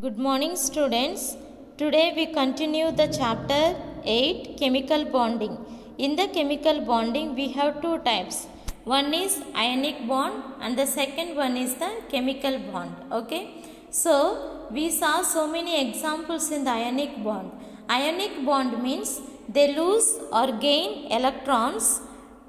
Good morning, students. Today we continue the chapter 8 chemical bonding. In the chemical bonding we have two types. One is ionic bond and the second one is the chemical bond. Okay. So we saw so many examples in the ionic bond. Ionic bond means they lose or gain electrons.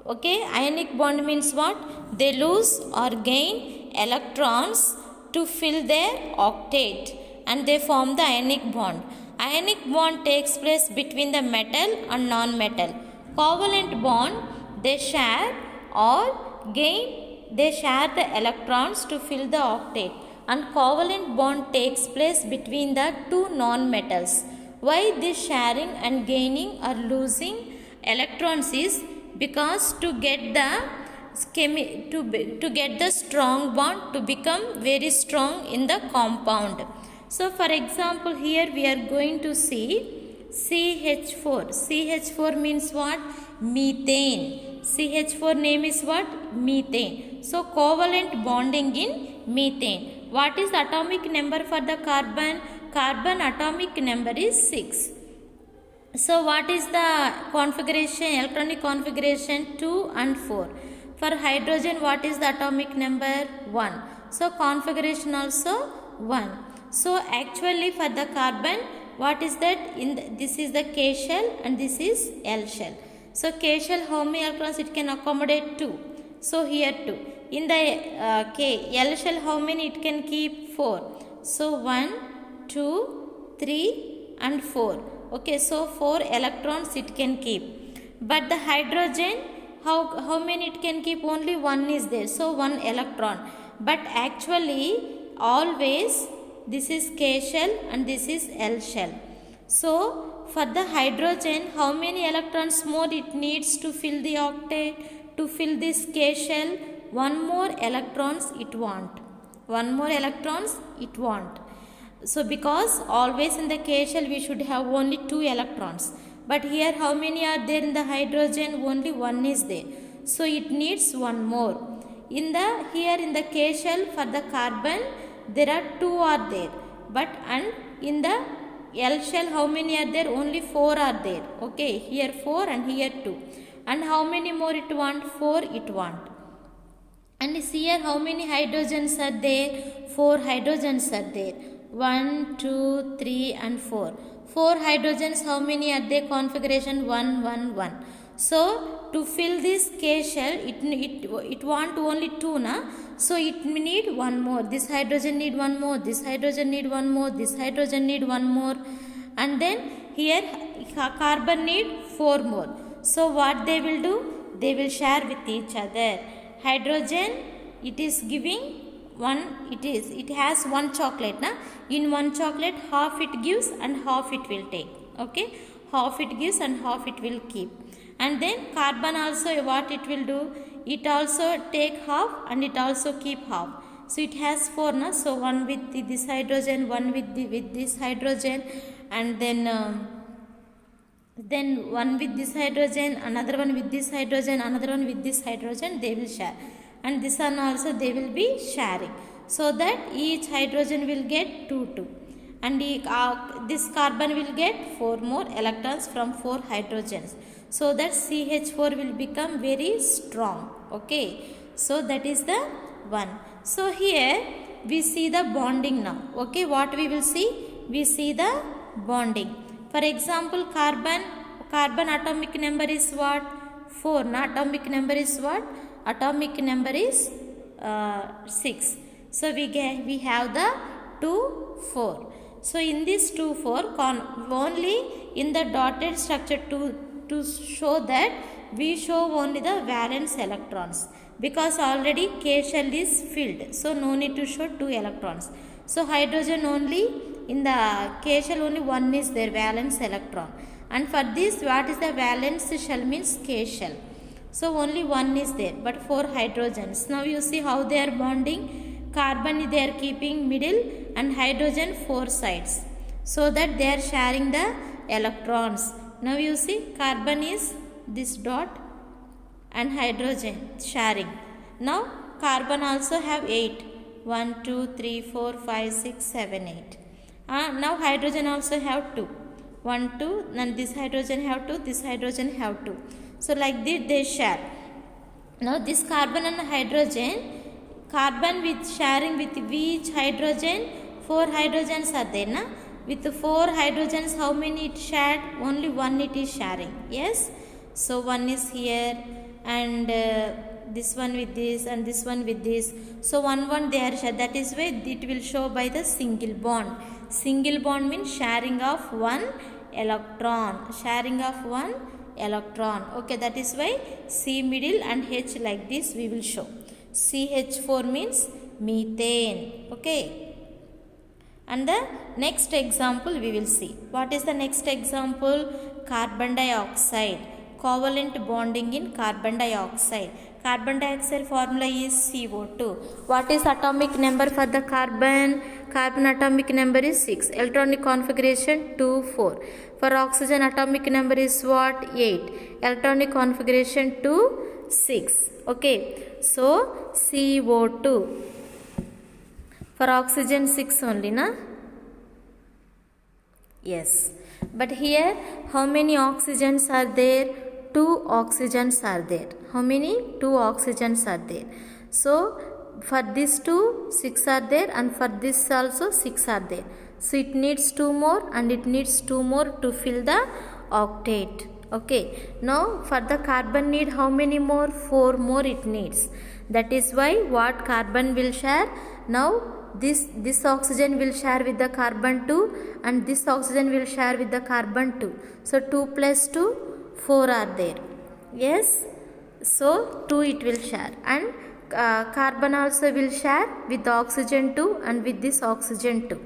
Okay. Ionic bond means what? They lose or gain electrons to fill their octet and they form the ionic bond. Ionic bond takes place between the metal and non-metal. Covalent bond, they share the electrons to fill the octet, and covalent bond takes place between the two non-metals. Why this sharing and gaining or losing electrons is because to get the strong bond to become very strong in the compound. So for example, here we are going to see CH4. CH4 means what? Methane. CH4 name is what? Methane. So covalent bonding in methane. What is atomic number for the carbon? Carbon atomic number is 6. So what is the configuration, electronic configuration? 2 and 4. For hydrogen, what is the atomic number? 1. So configuration also 1. So actually for the carbon, what is that? This is the K shell and this is L shell. So K shell, how many electrons it can accommodate? 2. So here 2. In the L shell, how many it can keep? 4. So 1, 2, 3 and 4. Okay, so 4 electrons it can keep. But the hydrogen, how many it can keep? Only 1 is there. So 1 electron. But actually always this is K shell and this is L shell. So for the hydrogen, how many electrons more it needs to fill the octet? To fill this K shell, 1 more electrons it want. 1 more electrons it want. So because always in the K shell we should have only 2 electrons. But here how many are there in the hydrogen? Only 1 is there. So it needs 1 more. Here in the K shell for the carbon, there are 2 are there. And in the L shell, how many are there? Only 4 are there. Okay, here 4 and here 2. And how many more it want? 4 it want. And here how many hydrogens are there? 4 hydrogens are there. 1, 2, 3 and 4. 4 hydrogens, how many are there? Configuration 1, 1, 1. So to fill this K shell, it want only 2 na? So it need 1 more. This hydrogen need 1 more. This hydrogen need 1 more. This hydrogen need 1 more. And then here carbon need 4 more. So what they will do? They will share with each other. Hydrogen, it is giving it has 1 chocolate. Na? In 1 chocolate, half it gives and half it will take. Okay? Half it gives and half it will keep. And then carbon also, what it will do? It also take half and it also keep half. So it has 4. Na? So 1 with this hydrogen, 1 with this hydrogen, and then 1 with this hydrogen, another one with this hydrogen, another one with this hydrogen, they will share. And this one also they will be sharing. So that each hydrogen will get 2, 2. And this carbon will get 4 more electrons from 4 hydrogens. So that CH4 will become very strong. Okay. So that is the one. So here we see the bonding now. Okay. What we will see? We see the bonding. For example, carbon atomic number is what? 4. Atomic number is what? Atomic number is 6. So we have the 2, 4. So in this 2, 4, only in the dotted structure to show that we show only the valence electrons, because already K shell is filled. So no need to show 2 electrons. So hydrogen only in the K shell only 1 is there, valence electron. And for this, what is the valence shell means K shell. So only 1 is there, but 4 hydrogens. Now you see how they are bonding. Carbon they are keeping middle and hydrogen 4 sides. So that they are sharing the electrons. Now you see carbon is this dot and hydrogen sharing. Now carbon also have 8. 1, 2, 3, 4, 5, 6, 7, 8. Now hydrogen also have 2. 1, 2, and this hydrogen have 2, this hydrogen have 2. So like this they share. Now this carbon and hydrogen, carbon with sharing with each hydrogen, 4 hydrogens are there, na? With 4 hydrogens, how many it shared? Only 1 it is sharing. Yes. So 1 is here, and this one with this, and this one with this. So 1 they are shared. That is why it will show by the single bond. Single bond means sharing of 1 electron. Sharing of 1 electron. Okay, that is why C middle and H like this we will show. CH4 means methane. Okay. And the next example we will see. What is the next example? Carbon dioxide. Covalent bonding in carbon dioxide. Carbon dioxide formula is CO2. What is atomic number for the carbon? Carbon atomic number is 6. Electronic configuration 2, 4. For oxygen atomic number is what? 8. Electronic configuration 2, 6. Okay. So CO2. For oxygen 6 only, na? Yes. But here how many oxygens are there? 2 oxygens are there. How many? 2 oxygens are there. So for this 2, 6 are there, and for this also 6 are there. So it needs 2 more, and it needs 2 more to fill the octet. Okay. Now for the carbon need how many more? 4 more it needs. That is why what carbon will share? Now this oxygen will share with the carbon 2, and this oxygen will share with the carbon 2. So 2 plus 2, 4 are there. Yes. So 2 it will share, and carbon also will share with the oxygen 2 and with this oxygen 2.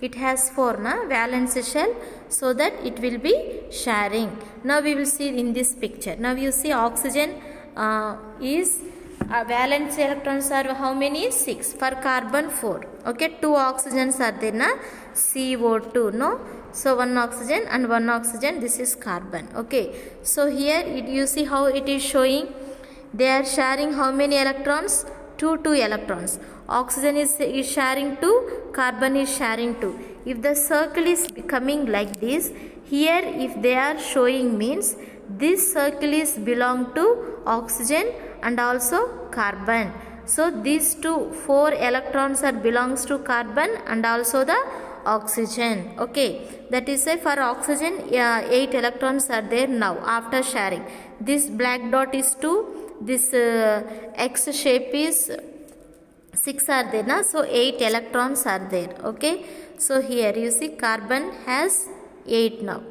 It has 4 valence shell, so that it will be sharing. Now we will see in this picture. Now you see oxygen is valence electrons are how many? 6. For carbon 4. Okay, 2 oxygens are there, na? CO2, no? So 1 oxygen and 1 oxygen, this is carbon. Okay, so here you see how it is showing. They are sharing how many electrons? 2 electrons. Oxygen is sharing 2, carbon is sharing 2. If the circle is becoming like this, here if they are showing means this circle is belong to oxygen and also carbon. So these 4 electrons are belongs to carbon and also the oxygen. Okay, that is why for oxygen 8 electrons are there now after sharing. This black dot is 2, this X shape is 6 are there, na? So 8 electrons are there. Okay, so here you see carbon has 8 now.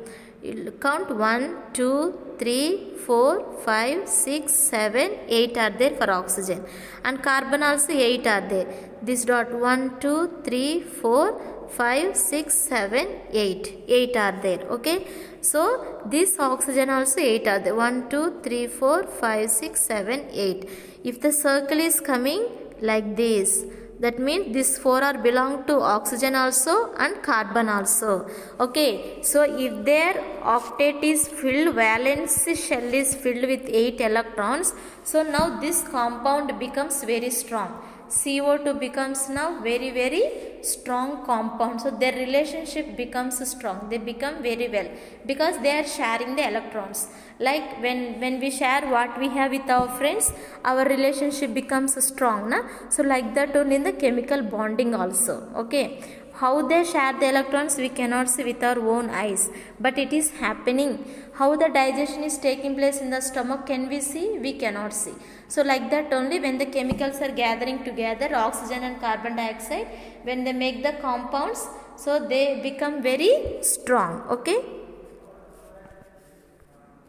You'll count 1, 2, 3, 4, 5, 6, 7, 8 are there for oxygen, and carbon also 8 are there. This dot 1, 2, 3, 4, 5, 6, 7, 8. 8 are there. Okay, so this oxygen also 8 are there. 1, 2, 3, 4, 5, 6, 7, 8. If the circle is coming like this, that means these 4 are belong to oxygen also and carbon also. Okay, so if their octet is filled, valence shell is filled with 8 electrons, so now this compound becomes very strong. CO2 becomes now very strong compound. So their relationship becomes strong. They become very well because they are sharing the electrons. Like when we share what we have with our friends, our relationship becomes strong, na? So like that only in the chemical bonding also. Okay, how they share the electrons we cannot see with our own eyes, but it is happening. How the digestion is taking place in the stomach, can we see? We cannot see. So like that only when the chemicals are gathering together, oxygen and carbon dioxide, when they make the compounds, so they become very strong. Okay.